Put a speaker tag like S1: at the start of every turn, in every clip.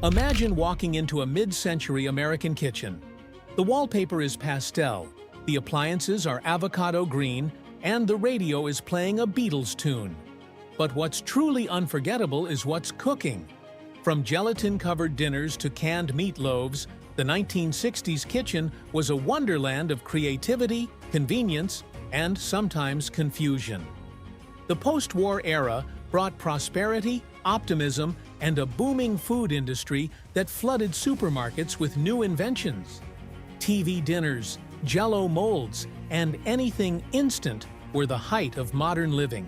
S1: Imagine walking into a mid-century American kitchen. The wallpaper is pastel, the appliances are avocado green, and the radio is playing a Beatles tune. But what's truly unforgettable is what's cooking. From gelatin-covered dinners to canned meatloaves, the 1960s kitchen was a wonderland of creativity, convenience, and sometimes confusion. The post-war era brought prosperity, optimism, and a booming food industry that flooded supermarkets with new inventions. TV dinners, Jell-O molds, and anything instant were the height of modern living.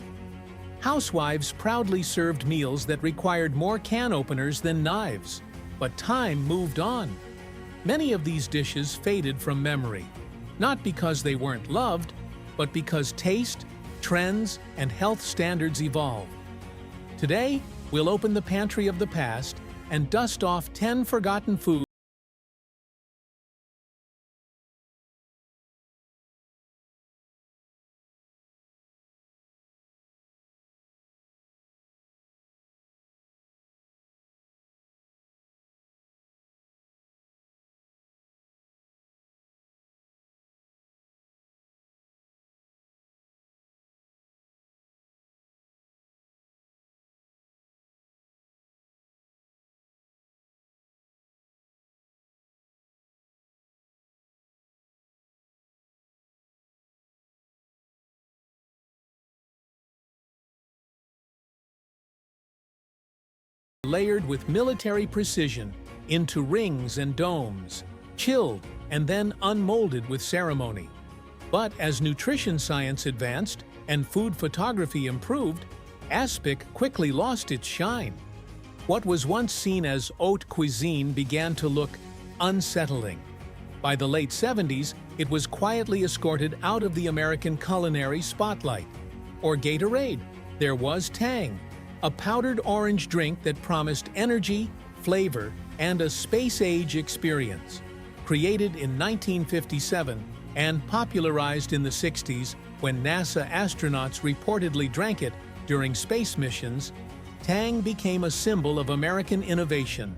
S1: Housewives proudly served meals that required more can openers than knives. But time moved on. Many of these dishes faded from memory, not because they weren't loved, but because taste, trends, and health standards evolved. Today, we'll open the pantry of the past and dust off 10 forgotten foods layered with military precision into rings and domes, chilled and then unmolded with ceremony. But as nutrition science advanced and food photography improved, aspic quickly lost its shine. What was once seen as haute cuisine began to look unsettling. By the late 70s, it was quietly escorted out of the American culinary spotlight. Or Gatorade, there was Tang, a powdered orange drink that promised energy, flavor, and a space-age experience. Created in 1957 and popularized in the 60s when NASA astronauts reportedly drank it during space missions, Tang became a symbol of American innovation.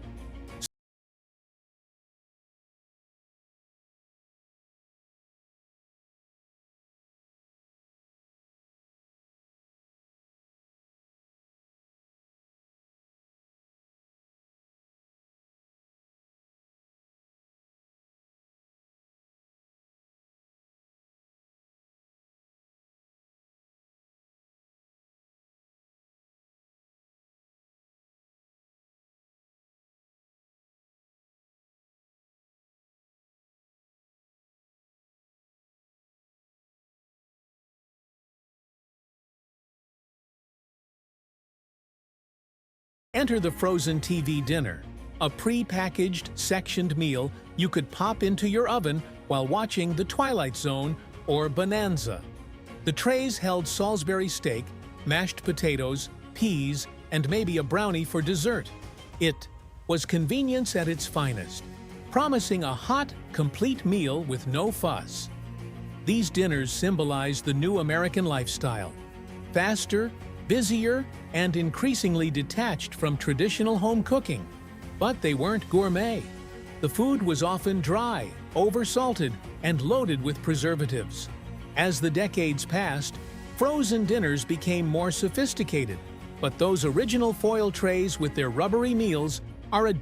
S1: Enter the frozen TV dinner, a pre-packaged, sectioned meal you could pop into your oven while watching The Twilight Zone or Bonanza. The trays held Salisbury steak, mashed potatoes, peas, and maybe a brownie for dessert. It was convenience at its finest, promising a hot, complete meal with no fuss. These dinners symbolize the new American lifestyle: faster, busier, and increasingly detached from traditional home cooking. But they weren't gourmet. The food was often dry, oversalted, and loaded with preservatives. As the decades passed, frozen dinners became more sophisticated, but those original foil trays with their rubbery meals are a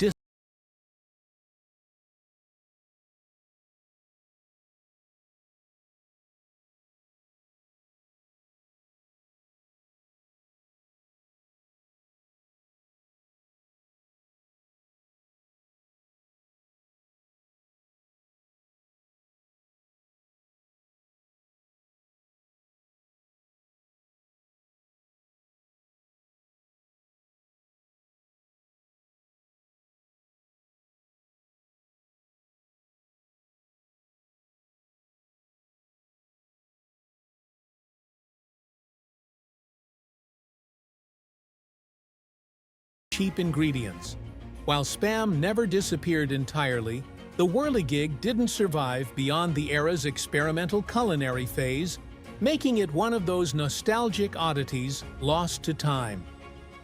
S1: cheap ingredients. While Spam never disappeared entirely, the whirligig didn't survive beyond the era's experimental culinary phase, making it one of those nostalgic oddities lost to time.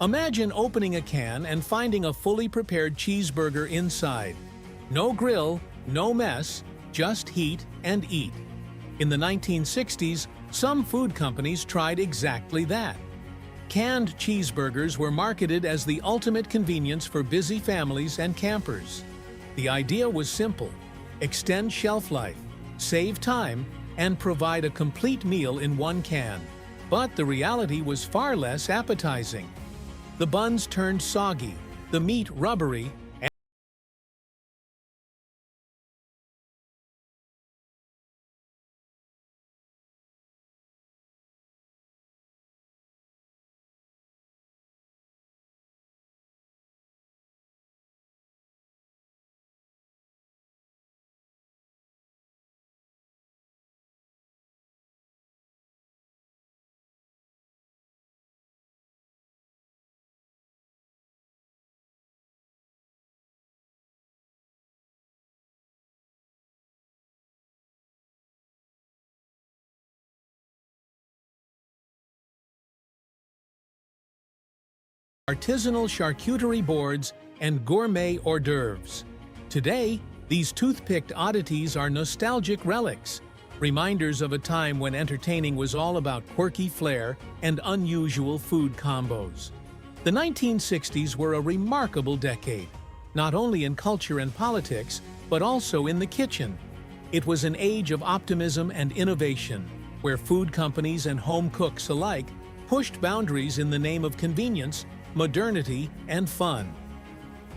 S1: Imagine opening a can and finding a fully prepared cheeseburger inside. No grill, no mess, just heat and eat. In the 1960s, some food companies tried exactly that. Canned cheeseburgers were marketed as the ultimate convenience for busy families and campers. The idea was simple: extend shelf life, save time, and provide a complete meal in one can. But the reality was far less appetizing. The buns turned soggy, the meat rubbery, and artisanal charcuterie boards and gourmet hors d'oeuvres. Today, these toothpicked oddities are nostalgic relics, reminders of a time when entertaining was all about quirky flair and unusual food combos. The 1960s were a remarkable decade, not only in culture and politics, but also in the kitchen. It was an age of optimism and innovation, where food companies and home cooks alike pushed boundaries in the name of convenience, modernity, and fun.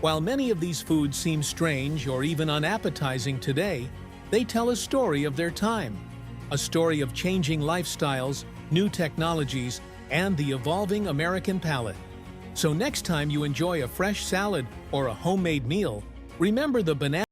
S1: While many of these foods seem strange or even unappetizing today, they tell a story of their time, a story of changing lifestyles, new technologies, and the evolving American palate. So next time you enjoy a fresh salad or a homemade meal, remember the banana